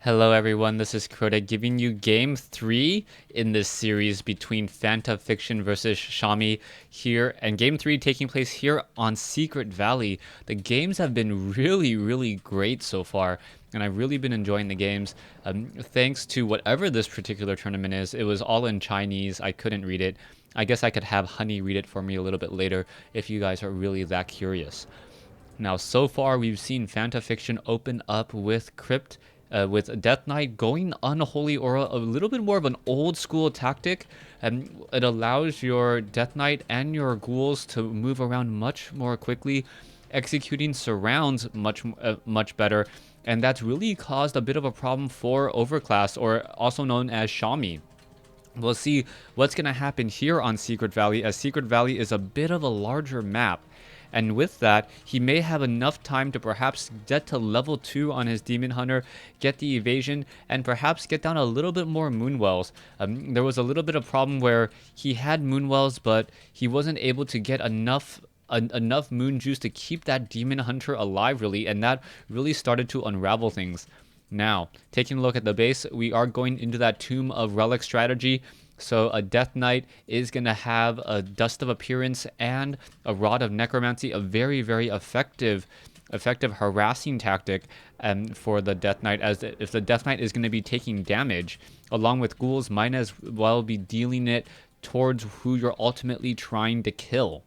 Hello everyone, this is Crota giving you game 3 in this series between Fantafiction versus Shami here, and game 3 taking place here on Secret Valley. The games have been really great so far, and I've really been enjoying the games. Thanks to whatever this particular tournament is, it was all in Chinese, I couldn't read it. I guess I could have Honey read it for me a little bit later if you guys are really that curious. Now, so far, we've seen Fantafiction open up with Crypt, with Death Knight going Unholy Aura, a little bit more of an old school tactic. And it allows your Death Knight and your ghouls to move around much more quickly, executing surrounds much better. And that's really caused a bit of a problem for Overclass, or also known as Shami. We'll see what's going to happen here on Secret Valley, as Secret Valley is a bit of a larger map. And with that, he may have enough time to perhaps get to level 2 on his Demon Hunter, get the evasion, and perhaps get down a little bit more Moonwells. There was a little bit of problem where he had Moonwells, but he wasn't able to get enough Moon Juice to keep that Demon Hunter alive, really, and that really started to unravel things. Now, taking a look at the base, we are going into that Tomb of Relic strategy. So a Death Knight is going to have a Dust of Appearance and a Rod of Necromancy, a very effective harassing tactic for the Death Knight, as if the Death Knight is going to be taking damage, along with ghouls, might as well be dealing it towards who you're ultimately trying to kill.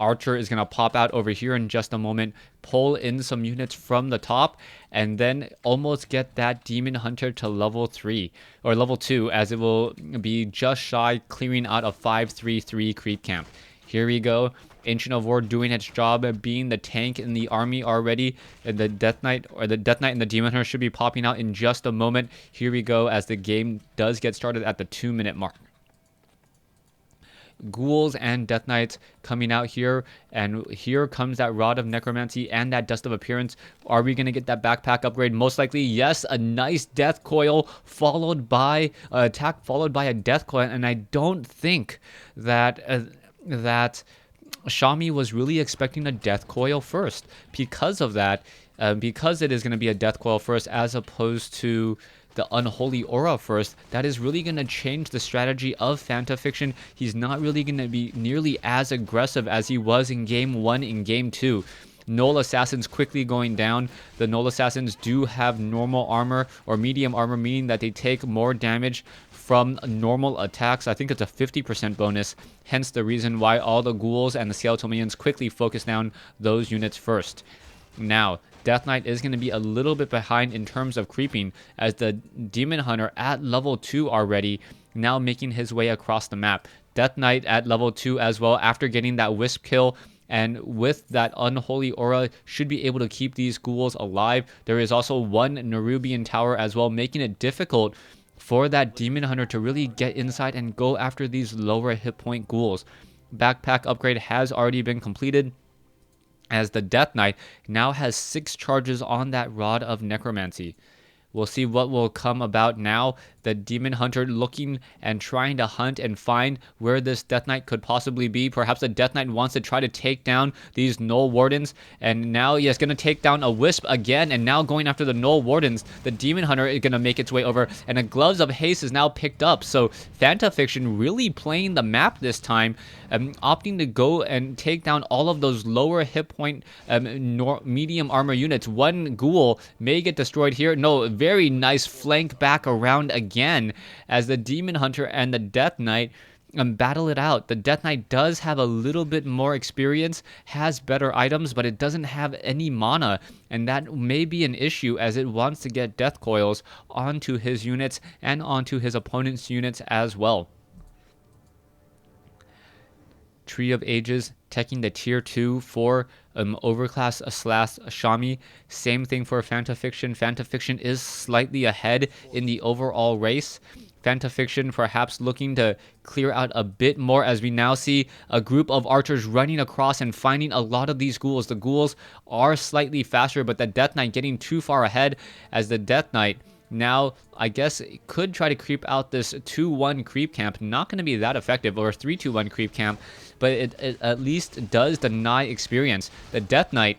Archer is going to pop out over here in just a moment, pull in some units from the top, and then almost get that Demon Hunter to level 3, or level 2, as it will be just shy, clearing out a 5-3-3 creep camp. Here we go. Ancient of War doing its job of being the tank in the army already, and the Death Knight and the Demon Hunter should be popping out in just a moment. Here we go, as the game does get started at the 2-minute mark. Ghouls and Death Knights coming out here, and here comes that Rod of Necromancy and that Dust of Appearance. Are we going to get that backpack upgrade? Most likely, yes. A nice Death Coil followed by attack, followed by a Death Coil, and I don't think that that Shami was really expecting a Death Coil first. Because of that, because it is going to be a Death Coil first as opposed to the Unholy Aura first, that is really going to change the strategy of Fantafiction. He's not really going to be nearly as aggressive as he was in Game 1 and Game 2. Null Assassins quickly going down. The Null Assassins do have normal armor or medium armor, meaning that they take more damage from normal attacks. I think it's a 50% bonus, hence the reason why all the ghouls and the skeletal minions quickly focus down those units first. Now, Death Knight is going to be a little bit behind in terms of creeping, as the Demon Hunter at level 2 already, now making his way across the map. Death Knight at level 2 as well, after getting that Wisp kill, and with that Unholy Aura, should be able to keep these ghouls alive. There is also one Nerubian Tower as well, making it difficult for that Demon Hunter to really get inside and go after these lower hit point ghouls. Backpack upgrade has already been completed, as the Death Knight now has 6 charges on that Rod of Necromancy. We'll see what will come about now. The Demon Hunter looking and trying to hunt and find where this Death Knight could possibly be. Perhaps the Death Knight wants to try to take down these Null Wardens. And now he is going to take down a Wisp again. And now going after the Null Wardens, the Demon Hunter is going to make its way over. And the Gloves of Haste is now picked up. So Fantafiction really playing the map this time. Opting to go and take down all of those lower hit point medium armor units. One ghoul may get destroyed here. No, very nice flank back around again, as the Demon Hunter and the Death Knight battle it out. The Death Knight does have a little bit more experience, has better items, but it doesn't have any mana, and that may be an issue, as it wants to get Death Coils onto his units and onto his opponent's units as well. Tree of Ages taking the tier 2 for Overclass / Shami. Same thing for Fantafiction. Fantafiction is slightly ahead in the overall race. Fantafiction perhaps looking to clear out a bit more, as we now see a group of archers running across and finding a lot of these ghouls. The ghouls are slightly faster, but the Death Knight getting too far ahead, as the Death Knight now, I guess, could try to creep out this 2-1 creep camp. Not going to be that effective, or 3-2-1 creep camp, but it at least does deny experience. The Death Knight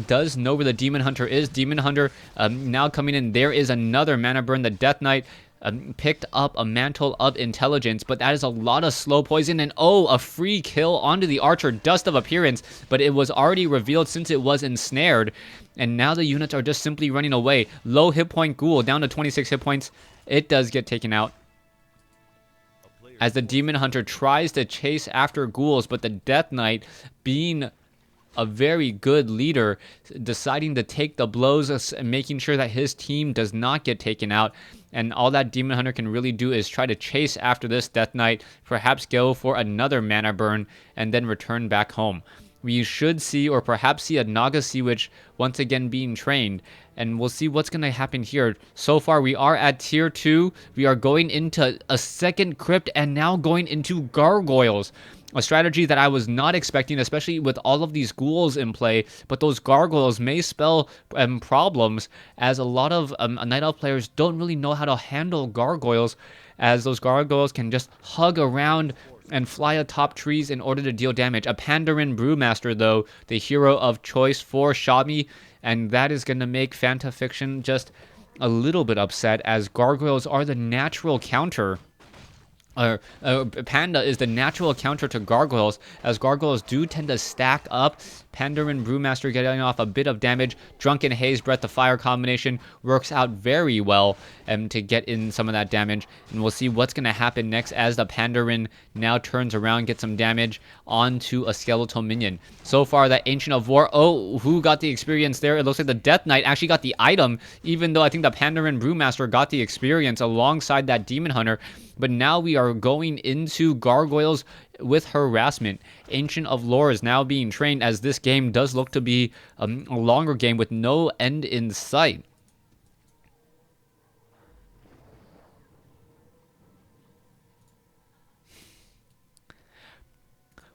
does know where the Demon Hunter is. Demon Hunter now coming in. There is another mana burn. The Death Knight picked up a Mantle of Intelligence, but that is a lot of slow poison, and oh, a free kill onto the Archer, Dust of Appearance, but it was already revealed since it was ensnared, and now the units are just simply running away. Low hit point Ghoul, down to 26 hit points. It does get taken out as the Demon Hunter tries to chase after ghouls, but the Death Knight, being a very good leader, deciding to take the blows and making sure that his team does not get taken out. And all that Demon Hunter can really do is try to chase after this Death Knight, perhaps go for another mana burn, and then return back home. We should see, or perhaps see, a Naga Sea Witch once again being trained, and we'll see what's going to happen here. So far, we are at tier 2. We are going into a second crypt, and now going into gargoyles. A strategy that I was not expecting, especially with all of these ghouls in play, but those gargoyles may spell problems, as a lot of Night Elf players don't really know how to handle gargoyles, as those gargoyles can just hug around and fly atop trees in order to deal damage. A Pandaren Brewmaster, though, the hero of choice for Shami, and that is going to make Fantafiction just a little bit upset, as gargoyles are the natural counter. Panda is the natural counter to gargoyles, as gargoyles do tend to stack up. Pandaren Brewmaster getting off a bit of damage. Drunken Haze, Breath of Fire combination works out very well to get in some of that damage. And we'll see what's going to happen next as the Pandaren now turns around, gets some damage onto a skeletal minion. So far, that Ancient of War, oh, who got the experience there? It looks like the Death Knight actually got the item, even though I think the Pandaren Brewmaster got the experience alongside that Demon Hunter. But now we are going into gargoyles with harassment. Ancient of Lore is now being trained, as this game does look to be a longer game with no end in sight.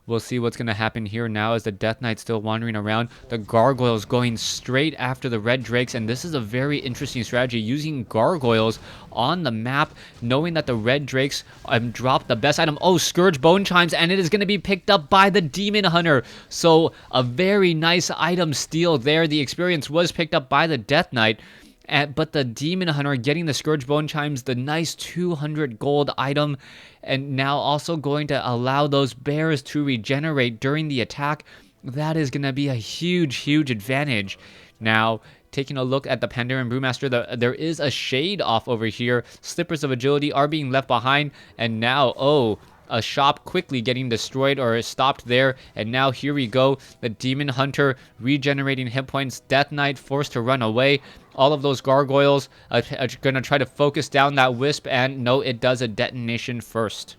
We'll see what's going to happen here now, as the Death Knight still wandering around. The Gargoyles going straight after the Red Drakes, and this is a very interesting strategy, using Gargoyles on the map, knowing that the Red Drakes dropped the best item. Oh, Scourge Bone Chimes, and it is going to be picked up by the Demon Hunter. So a very nice item steal there. The experience was picked up by the Death Knight. But the Demon Hunter getting the Scourge Bone Chimes, the nice 200 gold item, and now also going to allow those bears to regenerate during the attack. That is going to be a huge, huge advantage. Now, taking a look at the Pandaren Brewmaster, there is a shade off over here. Slippers of Agility are being left behind, and now, oh, a shop quickly getting destroyed or stopped there. And now here we go, the Demon Hunter regenerating hit points. Death Knight forced to run away. All of those gargoyles are going to try to focus down that wisp, and no, it does a detonation first.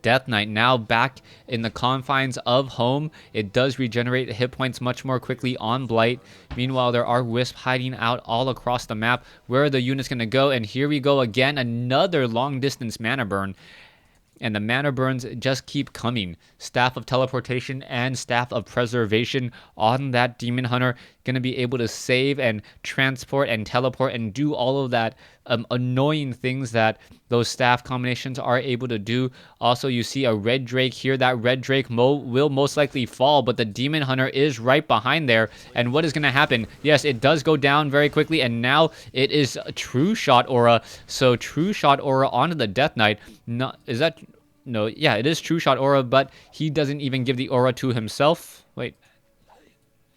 Death Knight now back in the confines of home. It does regenerate hit points much more quickly on Blight. Meanwhile, there are wisps hiding out all across the map. Where are the units going to go? And here we go again, another long distance mana burn. And the mana burns just keep coming. Staff of Teleportation and Staff of Preservation on that Demon Hunter. Going to be able to save and transport and teleport and do all of that annoying things that those staff combinations are able to do. Also, you see a Red Drake here. That Red Drake will most likely fall, but the Demon Hunter is right behind there. And what is going to happen? Yes, it does go down very quickly, and now it is a True Shot Aura. So True Shot Aura onto the Death Knight. No, is that... No, yeah, it is True Shot Aura, but he doesn't even give the aura to himself. Wait.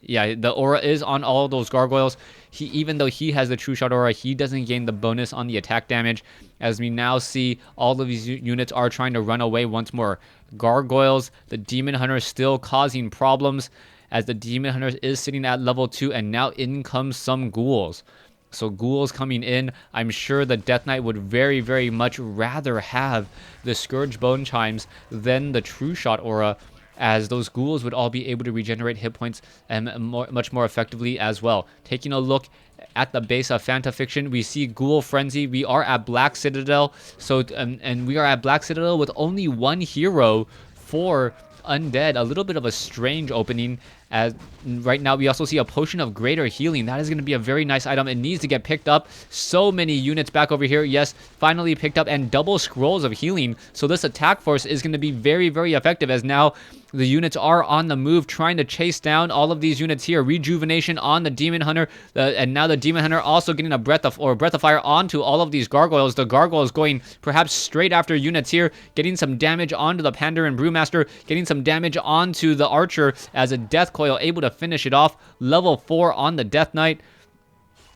Yeah, the aura is on all those gargoyles. Even though he has the True Shot Aura, he doesn't gain the bonus on the attack damage. As we now see, all of these units are trying to run away once more. Gargoyles, the Demon Hunter still causing problems, as the Demon Hunter is sitting at level 2, and now in comes some ghouls. So ghouls coming in. I'm sure the Death Knight would very, very much rather have the Scourge Bone Chimes than the True Shot Aura, as those ghouls would all be able to regenerate hit points much more effectively as well. Taking a look at the base of Fantafiction, we see Ghoul Frenzy. We are at Black Citadel, so and we are at Black Citadel with only one hero for Undead. A little bit of a strange opening, As right now, we also see a potion of greater healing. That is going to be a very nice item. It needs to get picked up. So many units back over here. Yes, finally picked up, and double scrolls of healing. So this attack force is going to be very, very effective, as now the units are on the move, trying to chase down all of these units here. Rejuvenation on the Demon Hunter, and now the Demon Hunter also getting a breath of fire onto all of these gargoyles. The gargoyles going perhaps straight after units here, getting some damage onto the Pandaren Brewmaster, getting some damage onto the Archer, as a Death Coil able to finish it off. Level 4 on the Death Knight,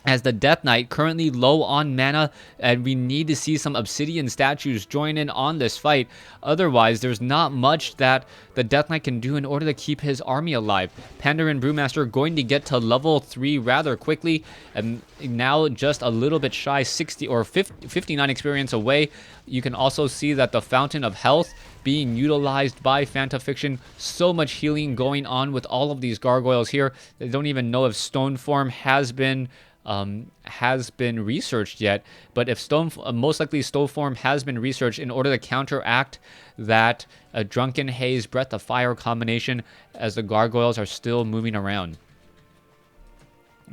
as the Death Knight currently low on mana, and we need to see some Obsidian statues join in on this fight. Otherwise, there's not much that the Death Knight can do in order to keep his army alive. Pandaren Brewmaster going to get to level 3 rather quickly, and now just a little bit shy, 60 or 59 experience away. You can also see that the Fountain of Health being utilized by Fantafiction. So much healing going on with all of these gargoyles here. They don't even know if Stone Form has been researched yet, but if most likely Stone Form has been researched in order to counteract that Drunken Haze Breath of Fire combination, as the gargoyles are still moving around.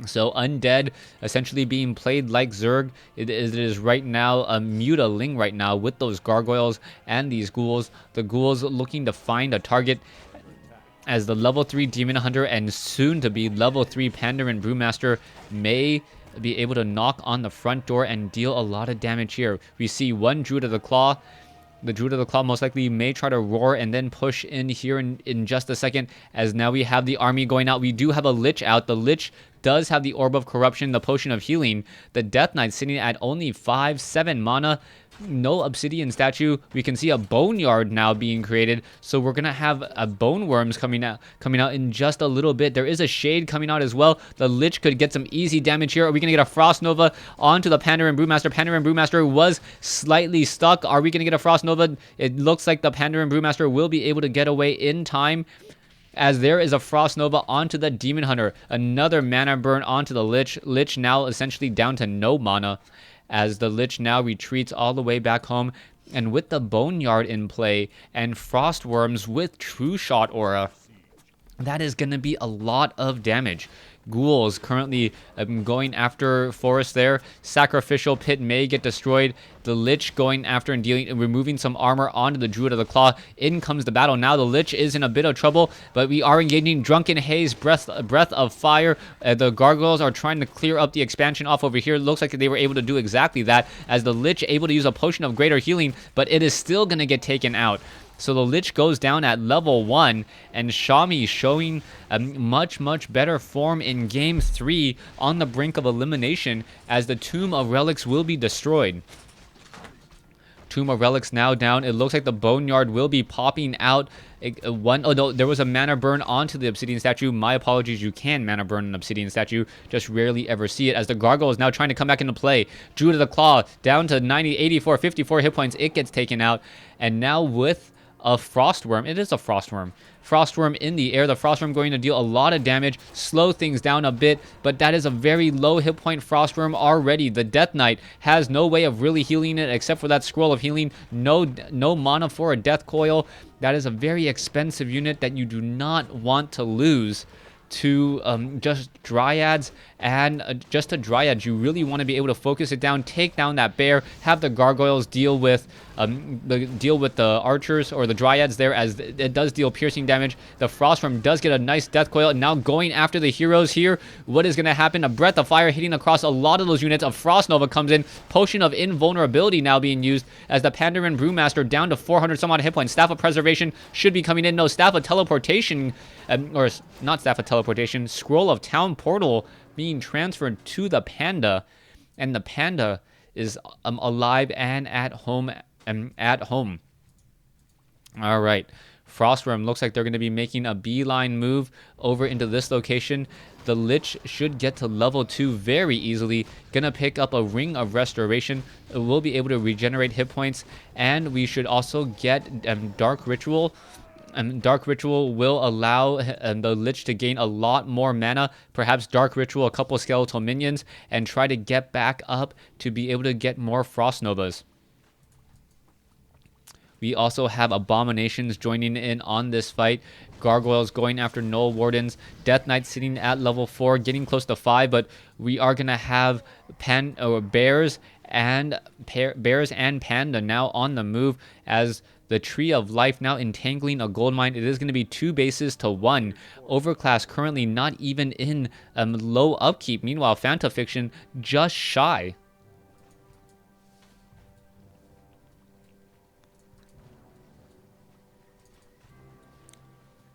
So Undead essentially being played like Zerg. It is right now a mutaling right now with those gargoyles and these ghouls. The ghouls looking to find a target, as the level 3 Demon Hunter and soon to be level 3 Pandaren Brewmaster may be able to knock on the front door and deal a lot of damage here. We see one Druid of the Claw. The Druid of the Claw most likely may try to roar and then push in here in just a second, as now we have the army going out. We do have a Lich out. The Lich does have the Orb of Corruption, the Potion of Healing. The Death Knight sitting at only 5-7 mana. No Obsidian statue. We can see a Boneyard now being created, so we're gonna have a Bone Worms coming out in just a little bit. There is a Shade coming out as well. The Lich could get some easy damage here. Are we gonna get a Frost Nova onto the Pandaren Brewmaster? Pandaren Brewmaster was slightly stuck. Are we gonna get a Frost Nova? It looks like the Pandaren Brewmaster will be able to get away in time, as there is a Frost Nova onto the Demon Hunter. Another mana burn onto the Lich. Lich now essentially down to no mana, as the Lich now retreats all the way back home. And with the Boneyard in play and Frost Worms with True Shot Aura, that is going to be a lot of damage. Ghouls currently going after Forest there. Sacrificial Pit may get destroyed. The Lich going after and dealing and removing some armor onto the Druid of the Claw. In comes the battle. Now the Lich is in a bit of trouble, but we are engaging Drunken Haze, Breath of Fire. The Gargoyles are trying to clear up the expansion off over here. Looks like they were able to do exactly that, as the Lich able to use a Potion of Greater Healing, but it is still going to get taken out. So the Lich goes down at level 1, and Shami showing a much, much better form in Game 3 on the brink of elimination, as the Tomb of Relics will be destroyed. Tomb of Relics now down. It looks like the Boneyard will be popping out. Oh no, there was a mana burn onto the Obsidian statue. My apologies, you can mana burn an Obsidian statue. Just rarely ever see it, as the Gargoyle is now trying to come back into play. Druid of the Claw down to 90, 84, 54 hit points. It gets taken out. And now with a Frostworm. It is a Frostworm. Frostworm in the air. The Frostworm going to deal a lot of damage, slow things down a bit, but that is a very low hit point Frostworm already. The Death Knight has no way of really healing it except for that Scroll of Healing. No mana for a Death Coil. That is a very expensive unit that you do not want to lose to just Dryads, and just to Dryads, you really want to be able to focus it down, take down that bear, have the Gargoyles deal with the Archers or the Dryads there, as it does deal piercing damage. The Frostworm does get a nice Death Coil, and now going after the heroes here. What is going to happen? A Breath of Fire hitting across a lot of those units. A Frost Nova comes in. Potion of Invulnerability now being used, as the Pandaren Brewmaster down to 400 some odd hit points. Staff of Preservation should be coming in. No, Staff of Teleportation, or not Staff of Teleportation, Scroll of Town Portal being transferred to the Panda, and the Panda is alive and at home. All right, Frostworm looks like they're going to be making a beeline move over into this location. The Lich should get to level 2 very easily. Gonna pick up a Ring of Restoration. It will be able to regenerate hit points, and we should also get Dark Ritual. Dark Ritual will allow the Lich to gain a lot more mana. Perhaps Dark Ritual, a couple skeletal minions, and try to get back up to be able to get more Frost Novas. We also have Abominations joining in on this fight. Gargoyles going after Null Wardens. Death Knight sitting at level 4, getting close to 5, but we are going to have Bears and Panda now on the move as the Tree of Life now entangling a gold mine. It is going to be 2 bases to 1. Overclass currently not even in low upkeep. Meanwhile, Fantafiction just shy.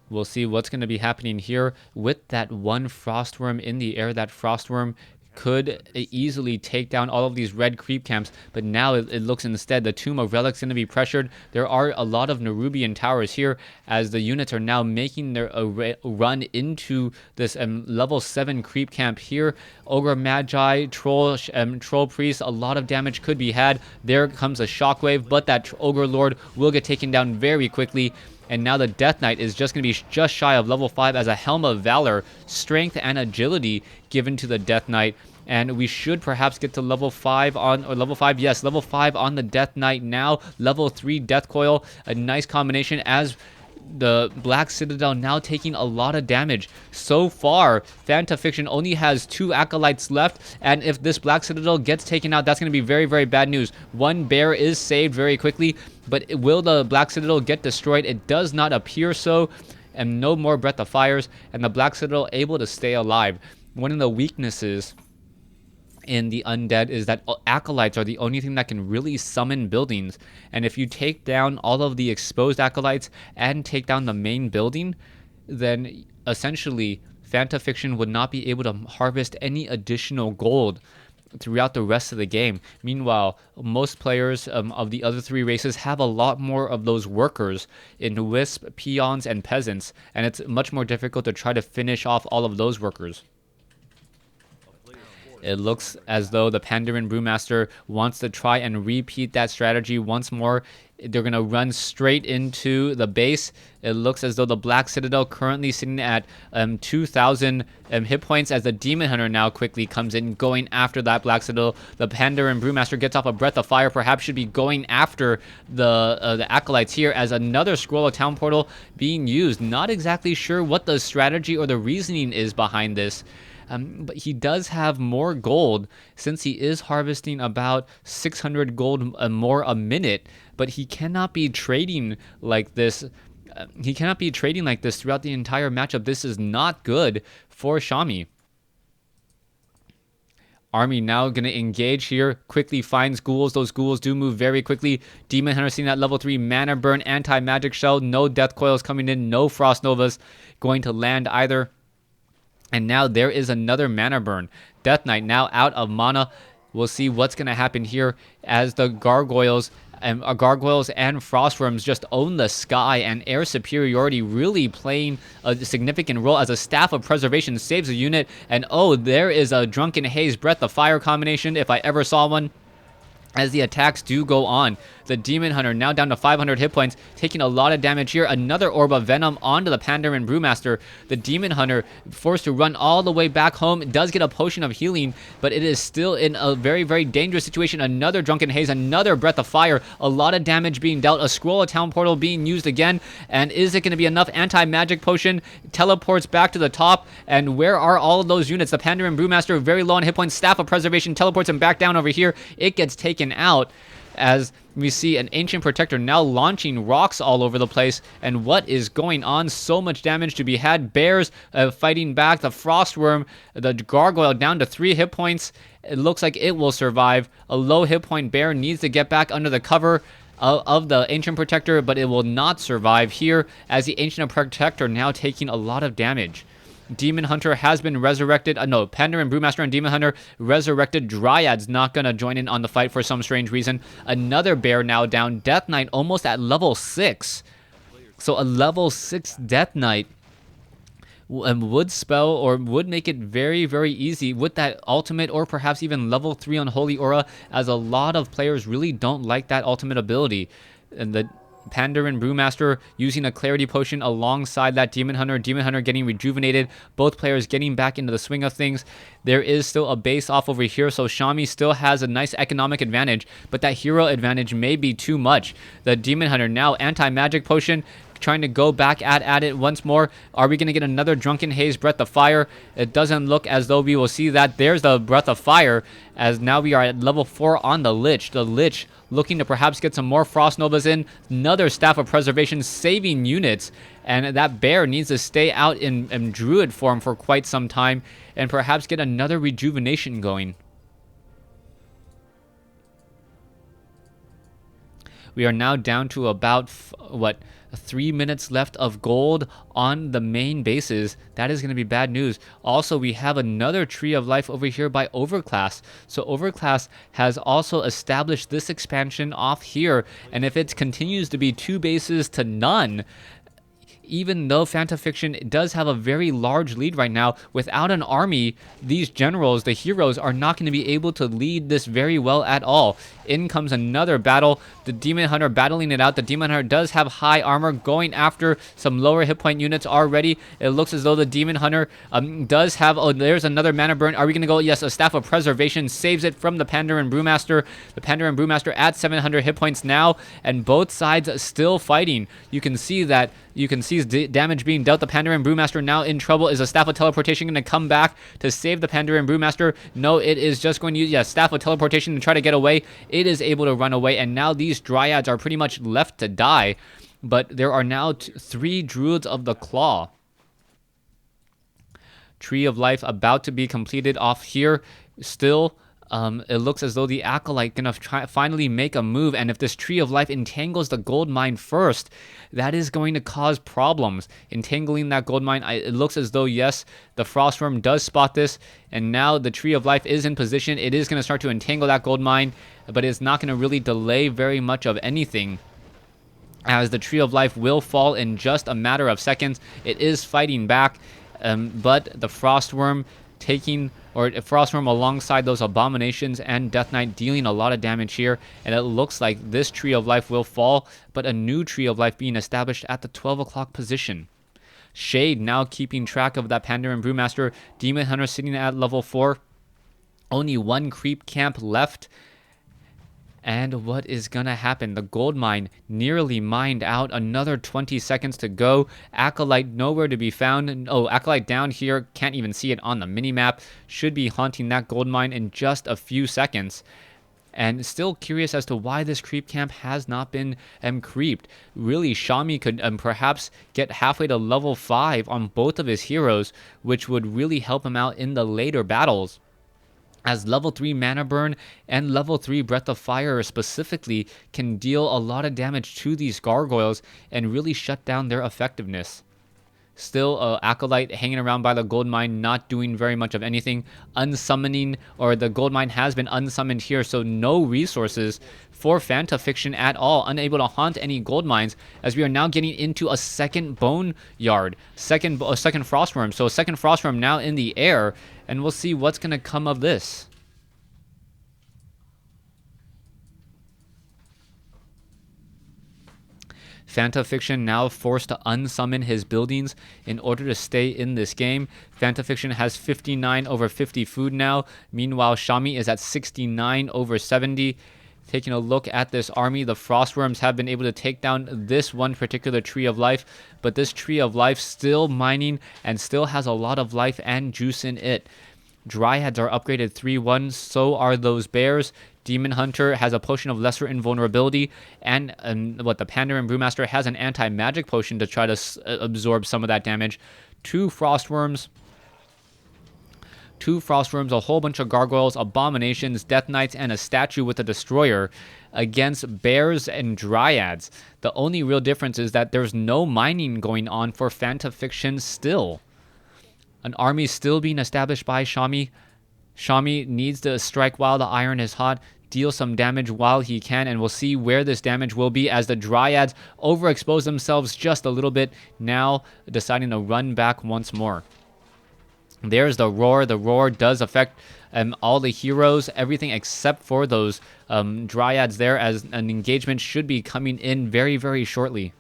We'll see what's going to be happening here with that one Frostworm in the air. That Frostworm could easily take down all of these red creep camps, but now it looks instead the Tomb of Relics going to be pressured. There are a lot of Nerubian towers here as the units are now making their run into this level 7 creep camp here. Ogre Magi, Troll Priest, a lot of damage could be had. There comes a Shockwave, but that Ogre Lord will get taken down very quickly. And now the Death Knight is just going to be just shy of level 5 as a Helm of Valor, strength and agility given to the Death Knight. And we should perhaps get to level 5 on, or level 5, yes, level 5 on the Death Knight now. Level 3 Death Coil, a nice combination as the Black Citadel now taking a lot of damage. So far, Fantafiction only has 2 Acolytes left, and if this Black Citadel gets taken out, that's going to be very, very bad news. One bear is saved very quickly, but will the Black Citadel get destroyed? It does not appear so, and no more Breath of Fires, and the Black Citadel able to stay alive. One of the weaknesses in the Undead is that Acolytes are the only thing that can really summon buildings, and if you take down all of the exposed Acolytes and take down the main building, then essentially Fantafiction would not be able to harvest any additional gold throughout the rest of the game. Meanwhile, most players of the other 3 races have a lot more of those workers in Wisp, Peons, and Peasants, and it's much more difficult to try to finish off all of those workers. It looks as though the Pandaren Brewmaster wants to try and repeat that strategy once more. They're going to run straight into the base. It looks as though the Black Citadel currently sitting at 2,000 hit points as the Demon Hunter now quickly comes in going after that Black Citadel. The Pandaren Brewmaster gets off a Breath of Fire, perhaps should be going after the Acolytes here as another Scroll of Town Portal being used. Not exactly sure what the strategy or the reasoning is behind this. But he does have more gold since he is harvesting about 600 gold more a minute, but he cannot be trading like this. He cannot be trading like this throughout the entire matchup. This is not good for Shami. Army now going to engage here. Quickly finds ghouls. Those ghouls do move very quickly. Demon Hunter seeing that level 3 Mana Burn, Anti-Magic Shell. No Death Coils coming in. No Frost Novas going to land either. And now there is another Mana Burn. Death Knight now out of mana. We'll see what's going to happen here as the Gargoyles and Frostworms just own the sky, and air superiority really playing a significant role as a Staff of Preservation saves a unit. And oh, there is a Drunken Haze Breath of Fire combination if I ever saw one. As the attacks do go on, the Demon Hunter now down to 500 hit points, taking a lot of damage here. Another Orb of Venom onto the Pandaren Brewmaster. The Demon Hunter forced to run all the way back home. It does get a potion of healing, but it is still in a very, very dangerous situation. Another Drunken Haze, another Breath of Fire. A lot of damage being dealt. A Scroll of Town Portal being used again. And is it going to be enough? Anti-Magic Potion teleports back to the top. And where are all of those units? The Pandaren Brewmaster very low on hit points. Staff of Preservation teleports him back down over here. It gets taken out as we see an Ancient Protector now launching rocks all over the place. And what is going on? So much damage to be had. Bears fighting back. The Frostworm, the Gargoyle down to 3 hit points. It looks like it will survive. A low hit point bear needs to get back under the cover of the Ancient Protector, but it will not survive here as the Ancient Protector now taking a lot of damage. Demon Hunter has been resurrected. No, Pandaren Brewmaster and Demon Hunter resurrected. Dryad's not going to join in on the fight for some strange reason. Another bear now down. Death Knight almost at level 6. So a level 6 Death Knight would spell or would make it very, very easy with that ultimate, or perhaps even level 3 Unholy Aura, as a lot of players really don't like that ultimate ability. And the Pandaren Brewmaster using a Clarity Potion alongside that Demon Hunter. Demon Hunter getting rejuvenated. Both players getting back into the swing of things. There is still a base off over here, so Shami still has a nice economic advantage, but that hero advantage may be too much. The Demon Hunter now Anti-Magic Potion trying to go back at it once more. Are we going to get another Drunken Haze Breath of Fire? It doesn't look as though we will see that. There's the Breath of Fire, as now we are at level 4 on the Lich. The Lich looking to perhaps get some more Frost Novas in. Another Staff of Preservation saving units. And that bear needs to stay out in Druid form for quite some time and perhaps get another rejuvenation going. We are now down to about, 3 minutes left of gold on the main bases. That is going to be bad news. Also, we have another Tree of Life over here by Overclass. So Overclass has also established this expansion off here. And if it continues to be 2 bases to none, even though Fantafiction does have a very large lead right now, without an army, these generals, the heroes, are not going to be able to lead this very well at all. In comes another battle. The Demon Hunter battling it out. The Demon Hunter does have high armor, going after some lower hit point units already. It looks as though the Demon Hunter does have... Oh, there's another mana burn. Are we going to go? Yes, a Staff of Preservation saves it from the Pandaren Brewmaster. The Pandaren Brewmaster at 700 hit points now, and both sides still fighting. You can see that... You can see damage being dealt. The Pandaren Brewmaster now in trouble. Is a Staff of Teleportation going to come back to save the Pandaren Brewmaster? No, it is just going to use a Staff of Teleportation to try to get away. It is able to run away, and now these Dryads are pretty much left to die. But there are now 3 Druids of the Claw. Tree of Life about to be completed off here. Still... it looks as though the Acolyte gonna finally make a move, and if this Tree of Life entangles the gold mine first, that is going to cause problems. Entangling that gold mine, it looks as though, yes, the Frostworm does spot this, and now the Tree of Life is in position. It is going to start to entangle that gold mine, but it's not going to really delay very much of anything, as the Tree of Life will fall in just a matter of seconds. It is fighting back, but the Frostworm Frostworm alongside those Abominations and Death Knight dealing a lot of damage here, and it looks like this Tree of Life will fall, but a new Tree of Life being established at the 12 o'clock position. Shade now keeping track of that Pandaren Brewmaster. Demon Hunter sitting at level 4. Only 1 creep camp left. And what is gonna happen? The gold mine nearly mined out. Another 20 seconds to go. Acolyte nowhere to be found. Oh, Acolyte down here. Can't even see it on the minimap. Should be haunting that gold mine in just a few seconds. And still curious as to why this creep camp has not been creeped. Really, Shami could perhaps get halfway to level 5 on both of his heroes, which would really help him out in the later battles, as level 3 Mana Burn and level 3 Breath of Fire specifically can deal a lot of damage to these Gargoyles and really shut down their effectiveness. Still, Acolyte hanging around by the gold mine, not doing very much of anything. Unsummoning, or the gold mine has been unsummoned here, so no resources for Fantafiction at all. Unable to haunt any gold mines, as we are now getting into a second Bone Yard. Second Frostworm. So a second Frostworm now in the air, and we'll see what's going to come of this. Fantafiction now forced to unsummon his buildings in order to stay in this game. Fantafiction has 59 over 50 food now. Meanwhile, Shami is at 69 over 70. Taking a look at this army, the Frostworms have been able to take down this one particular Tree of Life, but this Tree of Life still mining and still has a lot of life and juice in it. Dryads are upgraded 3-1, so are those bears. Demon Hunter has a potion of lesser invulnerability, and the Pandaren Brewmaster has an anti-magic potion to try to absorb some of that damage. 2 Frostworms, a whole bunch of Gargoyles, Abominations, Death Knights, and a statue with a Destroyer against bears and Dryads. The only real difference is that there's no mining going on for Fantafiction still. An army still being established by Shami. Shami needs to strike while the iron is hot, deal some damage while he can, and we'll see where this damage will be as the Dryads overexpose themselves just a little bit, now deciding to run back once more. There's the Roar. The Roar does affect all the heroes, everything except for those Dryads there, as an engagement should be coming in very, very shortly.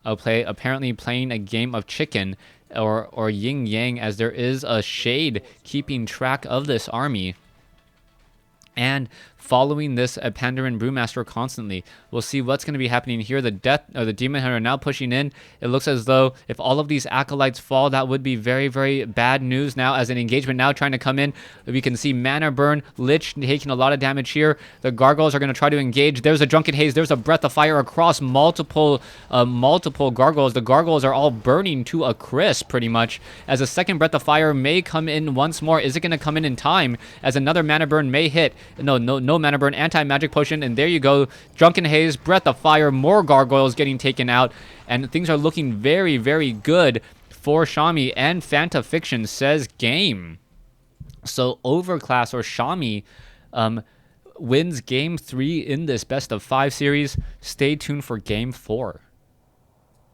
Apparently playing a game of chicken or yin yang, as there is a shade keeping track of this army and following this Pandaren Brewmaster constantly. We'll see what's going to be happening here. The Demon Hunter are now pushing in. It looks as though if all of these acolytes fall, that would be very, very bad news now, as an engagement now trying to come in. We can see Mana Burn, Lich taking a lot of damage here. The Gargoyles are going to try to engage. There's a Drunken Haze. There's a Breath of Fire across multiple Gargoyles. The Gargoyles are all burning to a crisp pretty much, as a second Breath of Fire may come in once more. Is it going to come in time, as another Mana Burn may hit? No Mana Burn, anti-magic potion, and there you go. Drunken Haze, Breath of Fire, more Gargoyles getting taken out, and things are looking very, very good for Shami, and Fantafiction says game. So Overclass, or Shami, wins game 3 in this best of 5 series. Stay tuned for game 4.